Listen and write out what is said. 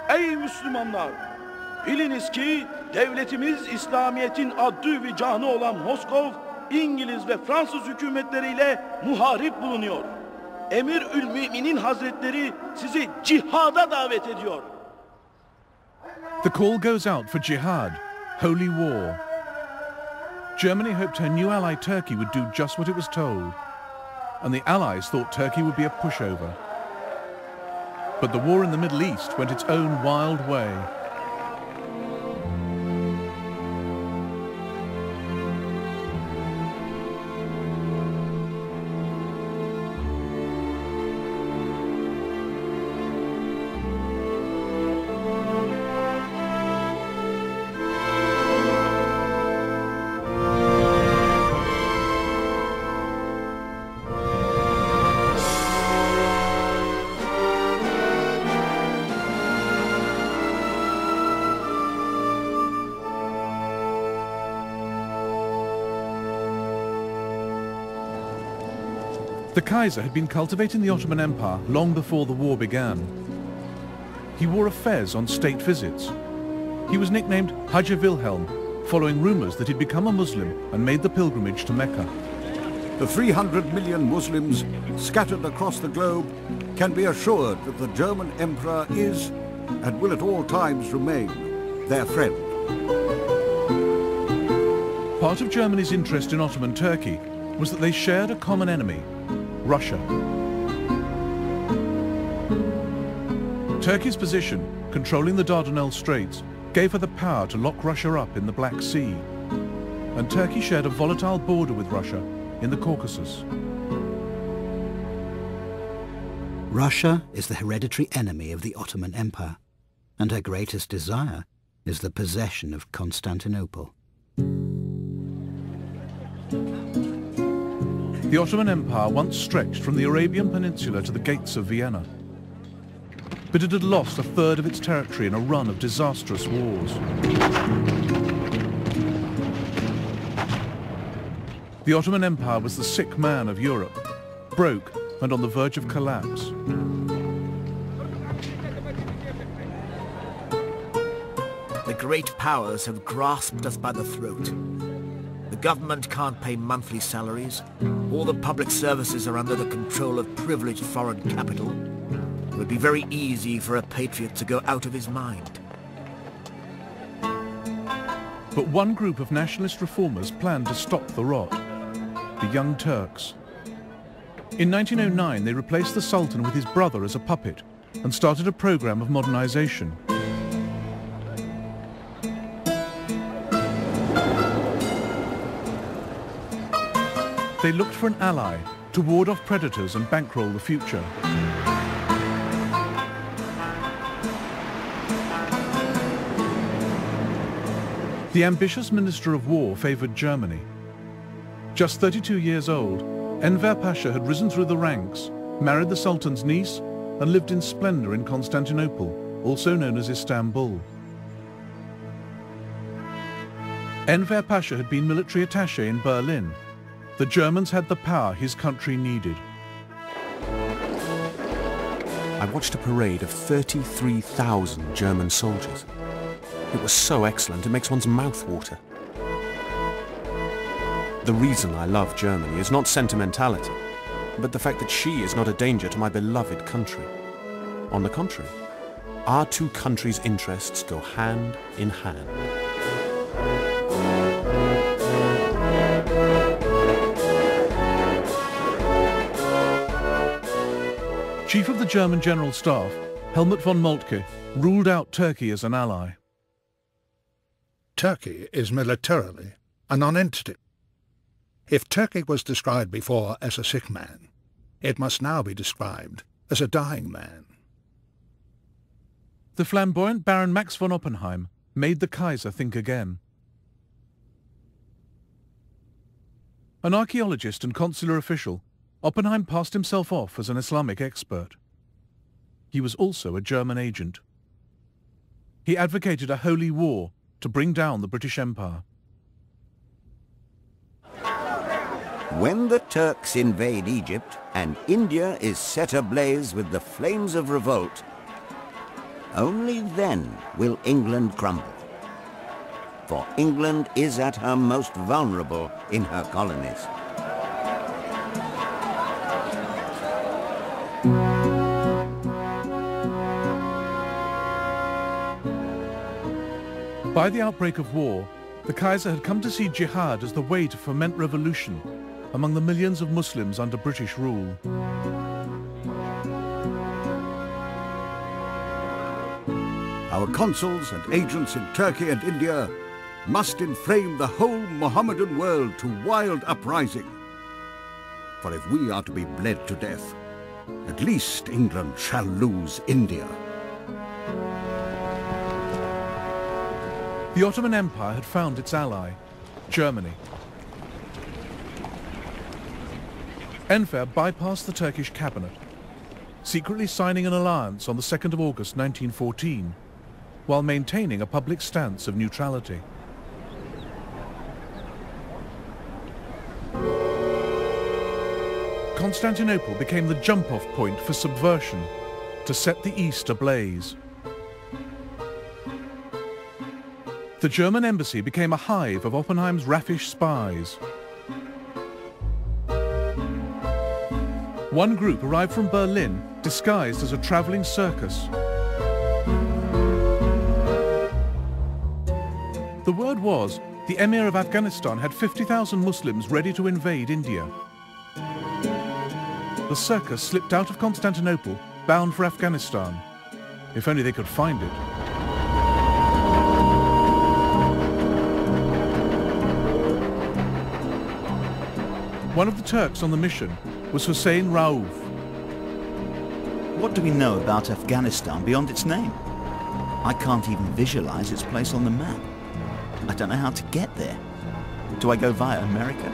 Ey Müslümanlar! Biliniz ki devletimiz İslamiyet'in adı ve canı olan Moskov, İngiliz ve Fransız hükümetleriyle muharip bulunuyor. Emir-ül-Mü'minin Hazretleri sizi cihada davet ediyor. The call goes out for jihad, holy war. Germany hoped her new ally Turkey would do just what it was told, and the Allies thought Turkey would be a pushover. But the war in the Middle East went its own wild way. The Kaiser had been cultivating the Ottoman Empire long before the war began. He wore a fez on state visits. He was nicknamed Haji Wilhelm, following rumours that he'd become a Muslim and made the pilgrimage to Mecca. The 300 million Muslims scattered across the globe can be assured that the German Emperor is, and will at all times remain, their friend. Part of Germany's interest in Ottoman Turkey was that they shared a common enemy, Russia. Turkey's position, controlling the Dardanelles Straits, gave her the power to lock Russia up in the Black Sea. And Turkey shared a volatile border with Russia in the Caucasus. Russia is the hereditary enemy of the Ottoman Empire, and her greatest desire is the possession of Constantinople. The Ottoman Empire once stretched from the Arabian Peninsula to the gates of Vienna. But it had lost a third of its territory in a run of disastrous wars. The Ottoman Empire was the sick man of Europe, broke and on the verge of collapse. The great powers have grasped us by the throat. The government can't pay monthly salaries. All the public services are under the control of privileged foreign capital. It would be very easy for a patriot to go out of his mind. But one group of nationalist reformers planned to stop the rot, the Young Turks. In 1909, they replaced the Sultan with his brother as a puppet and started a program of modernization. They looked for an ally to ward off predators and bankroll the future. The ambitious Minister of War favoured Germany. Just 32 years old, Enver Pasha had risen through the ranks, married the Sultan's niece, and lived in splendour in Constantinople, also known as Istanbul. Enver Pasha had been military attaché in Berlin. The Germans had the power his country needed. I watched a parade of 33,000 German soldiers. It was so excellent, it makes one's mouth water. The reason I love Germany is not sentimentality, but the fact that she is not a danger to my beloved country. On the contrary, our two countries' interests go hand in hand. Chief of the German General Staff, Helmut von Moltke, ruled out Turkey as an ally. Turkey is militarily a non-entity. If Turkey was described before as a sick man, it must now be described as a dying man. The flamboyant Baron Max von Oppenheim made the Kaiser think again. An archaeologist and consular official, Oppenheim passed himself off as an Islamic expert. He was also a German agent. He advocated a holy war to bring down the British Empire. When the Turks invade Egypt and India is set ablaze with the flames of revolt, Only then will England crumble. For England is at her most vulnerable in her colonies. By the outbreak of war, the Kaiser had come to see jihad as the way to foment revolution among the millions of Muslims under British rule. Our consuls and agents in Turkey and India must inflame the whole Mohammedan world to wild uprising. For if we are to be bled to death, at least England shall lose India. The Ottoman Empire had found its ally, Germany. Enver bypassed the Turkish cabinet, secretly signing an alliance on the 2nd of August 1914, while maintaining a public stance of neutrality. Constantinople became the jump-off point for subversion to set the East ablaze. The German embassy became a hive of Oppenheim's raffish spies. One group arrived from Berlin disguised as a traveling circus. The word was the Emir of Afghanistan had 50,000 Muslims ready to invade India. The circus slipped out of Constantinople, bound for Afghanistan. If only they could find it. One of the Turks on the mission was Hussein Rauf. What do we know about Afghanistan beyond its name? I can't even visualize its place on the map. I don't know how to get there. Do I go via America?